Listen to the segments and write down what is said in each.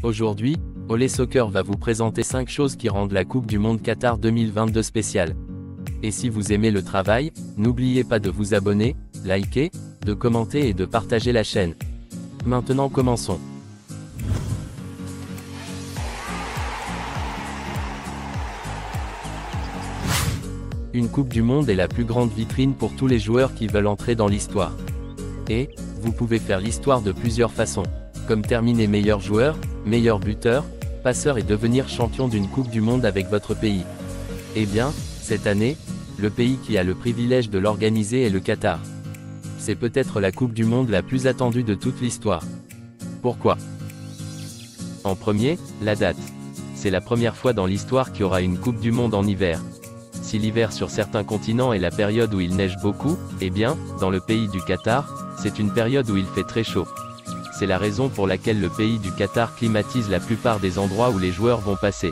Aujourd'hui, Olé Soccer va vous présenter 5 choses qui rendent la Coupe du Monde Qatar 2022 spéciale. Et si vous aimez le travail, n'oubliez pas de vous abonner, liker, de commenter et de partager la chaîne. Maintenant commençons. Une Coupe du Monde est la plus grande vitrine pour tous les joueurs qui veulent entrer dans l'histoire. Et, vous pouvez faire l'histoire de plusieurs façons, comme terminer meilleur joueur, meilleur buteur, passeur et devenir champion d'une Coupe du Monde avec votre pays. Eh bien, cette année, le pays qui a le privilège de l'organiser est le Qatar. C'est peut-être la Coupe du Monde la plus attendue de toute l'histoire. Pourquoi? En premier, la date. C'est la première fois dans l'histoire qu'il y aura une Coupe du Monde en hiver. Si l'hiver sur certains continents est la période où il neige beaucoup, eh bien, dans le pays du Qatar, c'est une période où il fait très chaud. C'est la raison pour laquelle le pays du Qatar climatise la plupart des endroits où les joueurs vont passer.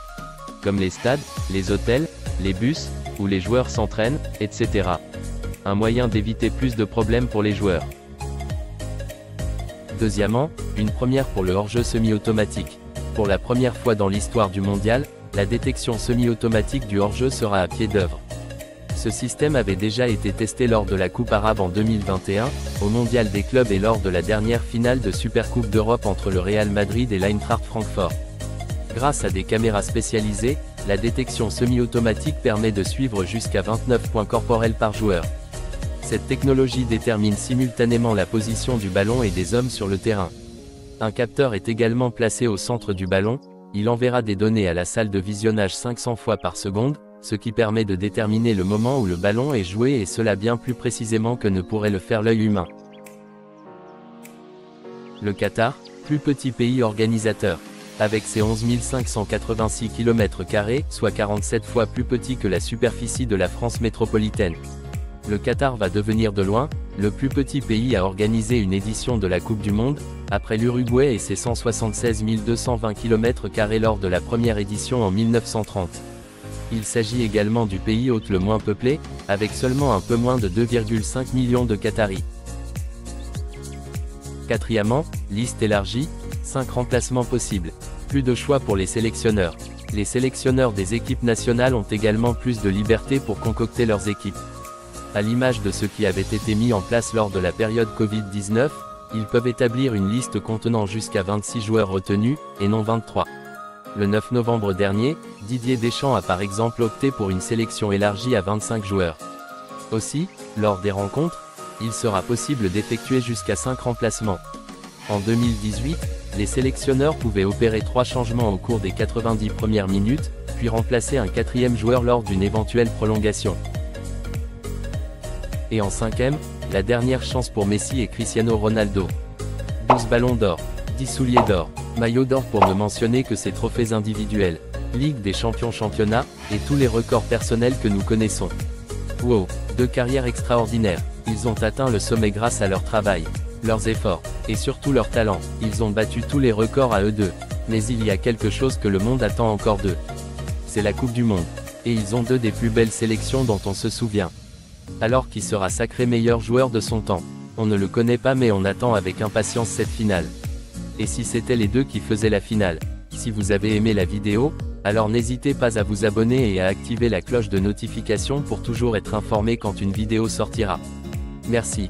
Comme les stades, les hôtels, les bus, où les joueurs s'entraînent, etc. Un moyen d'éviter plus de problèmes pour les joueurs. Deuxièmement, une première pour le hors-jeu semi-automatique. Pour la première fois dans l'histoire du mondial, la détection semi-automatique du hors-jeu sera à pied d'œuvre. Ce système avait déjà été testé lors de la Coupe arabe en 2021, au Mondial des clubs et lors de la dernière finale de Supercoupe d'Europe entre le Real Madrid et l'Eintracht Francfort. Grâce à des caméras spécialisées, la détection semi-automatique permet de suivre jusqu'à 29 points corporels par joueur. Cette technologie détermine simultanément la position du ballon et des hommes sur le terrain. Un capteur est également placé au centre du ballon. Il enverra des données à la salle de visionnage 500 fois par seconde, ce qui permet de déterminer le moment où le ballon est joué et cela bien plus précisément que ne pourrait le faire l'œil humain. Le Qatar, plus petit pays organisateur. Avec ses 11 586 km², soit 47 fois plus petit que la superficie de la France métropolitaine. Le Qatar va devenir de loin, le plus petit pays à organiser une édition de la Coupe du Monde, après l'Uruguay et ses 176 220 km² lors de la première édition en 1930. Il s'agit également du pays hôte le moins peuplé, avec seulement un peu moins de 2,5 millions de Qataris. Quatrièmement, liste élargie, 5 remplacements possibles. Plus de choix pour les sélectionneurs. Les sélectionneurs des équipes nationales ont également plus de liberté pour concocter leurs équipes. À l'image de ce qui avait été mis en place lors de la période Covid-19, ils peuvent établir une liste contenant jusqu'à 26 joueurs retenus, et non 23. Le 9 novembre dernier, Didier Deschamps a par exemple opté pour une sélection élargie à 25 joueurs. Aussi, lors des rencontres, il sera possible d'effectuer jusqu'à 5 remplacements. En 2018, les sélectionneurs pouvaient opérer 3 changements au cours des 90 premières minutes, puis remplacer un 4e joueur lors d'une éventuelle prolongation. Et en 5e, la dernière chance pour Messi et Cristiano Ronaldo. 12 ballons d'or, 10 souliers d'or, maillot d'or pour ne mentionner que ces trophées individuels, Ligue des champions championnat, et tous les records personnels que nous connaissons. Wow, 2 carrières extraordinaires, ils ont atteint le sommet grâce à leur travail, leurs efforts, et surtout leur talent, ils ont battu tous les records à eux deux. Mais il y a quelque chose que le monde attend encore d'eux. C'est la Coupe du Monde. Et ils ont 2 des plus belles sélections dont on se souvient. Alors qui sera sacré meilleur joueur de son temps? On ne le connaît pas mais on attend avec impatience cette finale. Et si c'était les 2 qui faisaient la finale? Si vous avez aimé la vidéo, alors n'hésitez pas à vous abonner et à activer la cloche de notification pour toujours être informé quand une vidéo sortira. Merci.